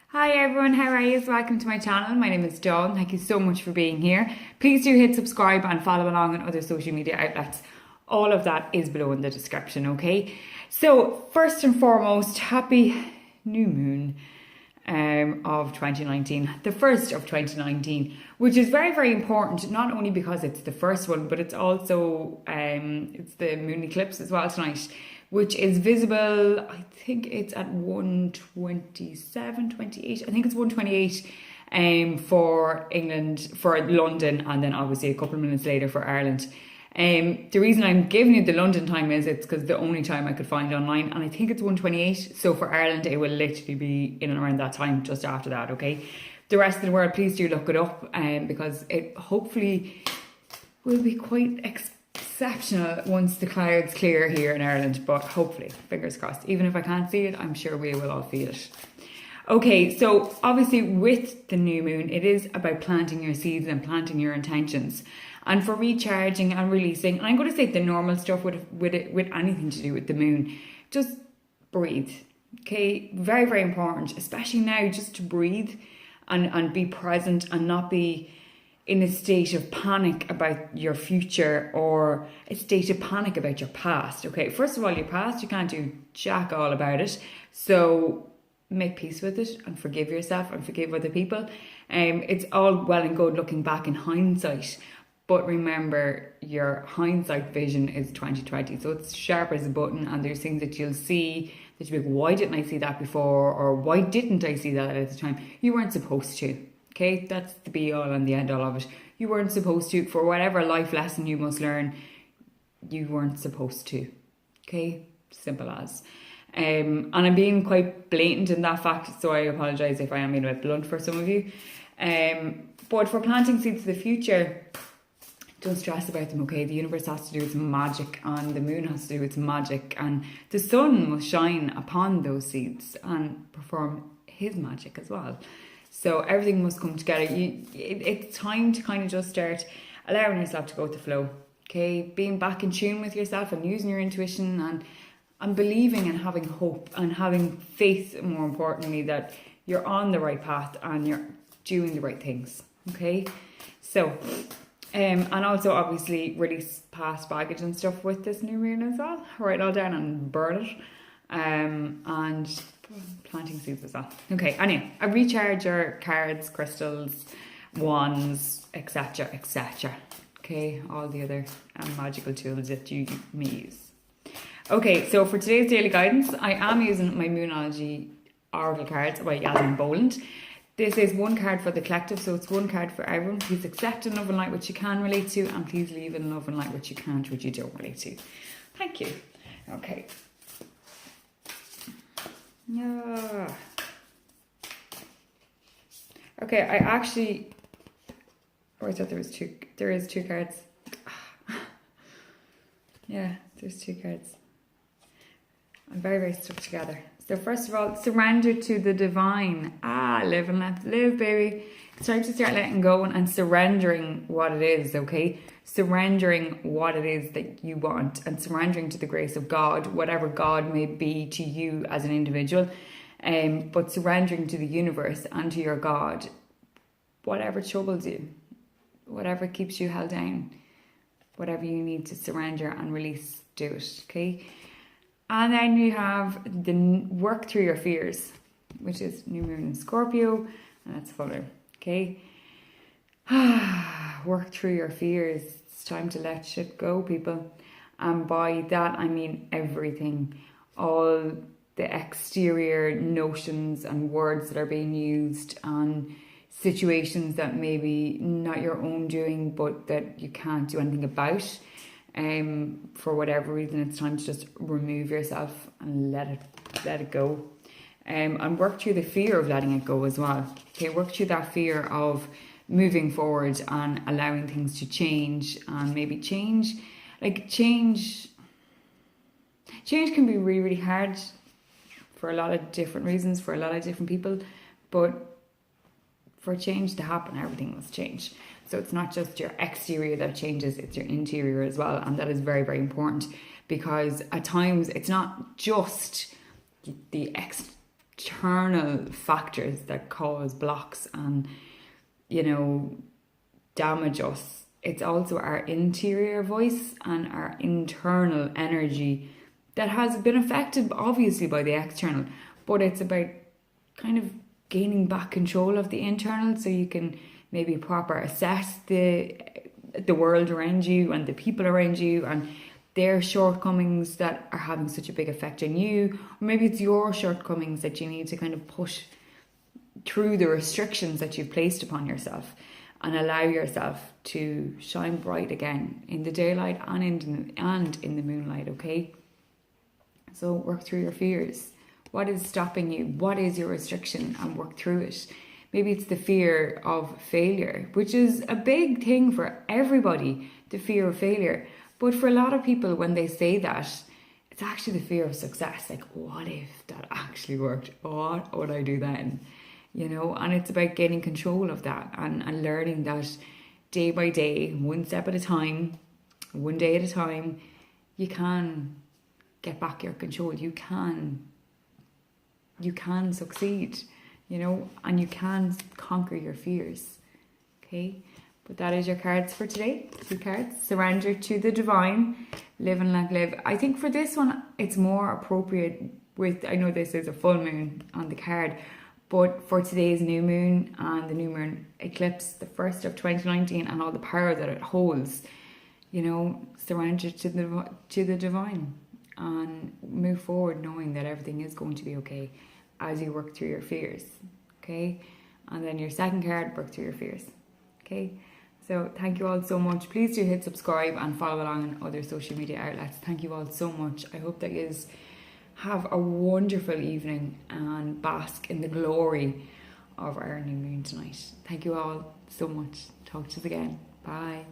Hi everyone, how are you? Welcome to my channel. My name is Dawn. Thank you so much for being here. Please do hit subscribe and follow along on other social media outlets. All of that is below in the description, okay? So first and foremost, happy new moon of 2019, the first of 2019, which is very, very important, not only because it's the first one, but it's also it's the moon eclipse as well tonight, which is visible. I think it's at 1:27, 28. I think it's 1:28 for England, for London, and then obviously a couple of minutes later for Ireland. The reason I'm giving you the London time is it's because the only time I could find online, and I think it's 1:28. So for Ireland, it will literally be in and around that time, just after that, okay? The rest of the world, please do look it up because it hopefully will be quite exceptional once the clouds clear here in Ireland, but hopefully, fingers crossed. Even if I can't see it, I'm sure we will all feel it. Okay, so obviously with the new moon, it is about planting your seeds and planting your intentions. And for recharging and releasing, and I'm going to say the normal stuff with anything to do with the moon, just breathe. Okay, very, very important, especially now, just to breathe and be present and not be in a state of panic about your future or a state of panic about your past. Okay, first of all, your past, you can't do jack all about it. So make peace with it and forgive yourself and forgive other people. It's all well and good looking back in hindsight, but remember, your hindsight vision is 2020, so it's sharp as a button, and there's things that you'll see that you'll be like, why didn't I see that before, or why didn't I see that at the time? You weren't supposed to. Okay, that's the be all and the end all of it. You weren't supposed to. For whatever life lesson you must learn, you weren't supposed to. Okay, simple as. And I'm being quite blatant in that fact, so I apologise if I am being a bit blunt for some of you. But for planting seeds for the future, don't stress about them, okay? The universe has to do its magic, and the moon has to do its magic, and the sun must shine upon those seeds and perform his magic as well. So everything must come together. It's time to kind of just start allowing yourself to go with the flow, okay? Being back in tune with yourself and using your intuition and believing and having hope and having faith, more importantly, that you're on the right path and you're doing the right things, okay? So, and also obviously release past baggage and stuff with this new moon as well. Write it all down and burn it. And planting seeds as well. Okay, anyway, a recharger, cards, crystals, wands, etc, etc. Okay, all the other magical tools that you may use. Okay, so for today's daily guidance, I am using my Moonology Oracle cards by Yasmin Boland. This is one card for the collective, so it's one card for everyone. Please accept and love and light what you can relate to, and please leave in love and light what you can't, what you don't relate to. Thank you. Okay. Yeah. Okay, I actually... Oh, I thought there was two. There is two cards. Yeah, there's two cards. I'm very, very stuck together. So first of all, surrender to the divine. Live and let live, baby. It's time to start letting go and surrendering what it is, okay? Surrendering what it is that you want and surrendering to the grace of God, whatever God may be to you as an individual, but surrendering to the universe and to your God, whatever troubles you, whatever keeps you held down, whatever you need to surrender and release, do it, okay? And then you have the work through your fears, which is new moon in Scorpio, and that's fuller, okay? Work through your fears. It's time to let shit go, people. And by that, I mean everything. All the exterior notions and words that are being used and situations that maybe not your own doing, but that you can't do anything about. For whatever reason, it's time to just remove yourself and let it go. And work through the fear of letting it go as well. Okay, work through that fear of moving forward and allowing things to change, and maybe change can be really, really hard for a lot of different reasons, for a lot of different people, but for change to happen, everything must change. So it's not just your exterior that changes, it's your interior as well. And that is very, very important, because at times it's not just the external factors that cause blocks and, damage us. It's also our interior voice and our internal energy that has been affected, obviously, by the external, but it's about kind of gaining back control of the internal so you can maybe proper assess the world around you and the people around you and their shortcomings that are having such a big effect on you. Or maybe it's your shortcomings that you need to kind of push through the restrictions that you've placed upon yourself and allow yourself to shine bright again in the daylight and in the moonlight, okay? So work through your fears. What is stopping you? What is your restriction? And work through it. Maybe it's the fear of failure, which is a big thing for everybody, the fear of failure. But for a lot of people, when they say that, it's actually the fear of success. Like, what if that actually worked? What would I do then? And it's about gaining control of that and learning that day by day, one step at a time, one day at a time, you can get back your control. You can succeed, and you can conquer your fears. Okay, but that is your cards for today. 2 cards. Surrender to the divine, live and let live. I think for this one, it's more appropriate with, I know this is a full moon on the card, but for today's new moon and the new moon eclipse, the 1st of 2019, and all the power that it holds, surrender to the divine and move forward knowing that everything is going to be okay as you work through your fears, okay? And then your second card, work through your fears, okay? So thank you all so much. Please do hit subscribe and follow along on other social media outlets. Thank you all so much. I hope that you have a wonderful evening and bask in the glory of our new moon tonight. Thank you all so much. Talk to you again. Bye.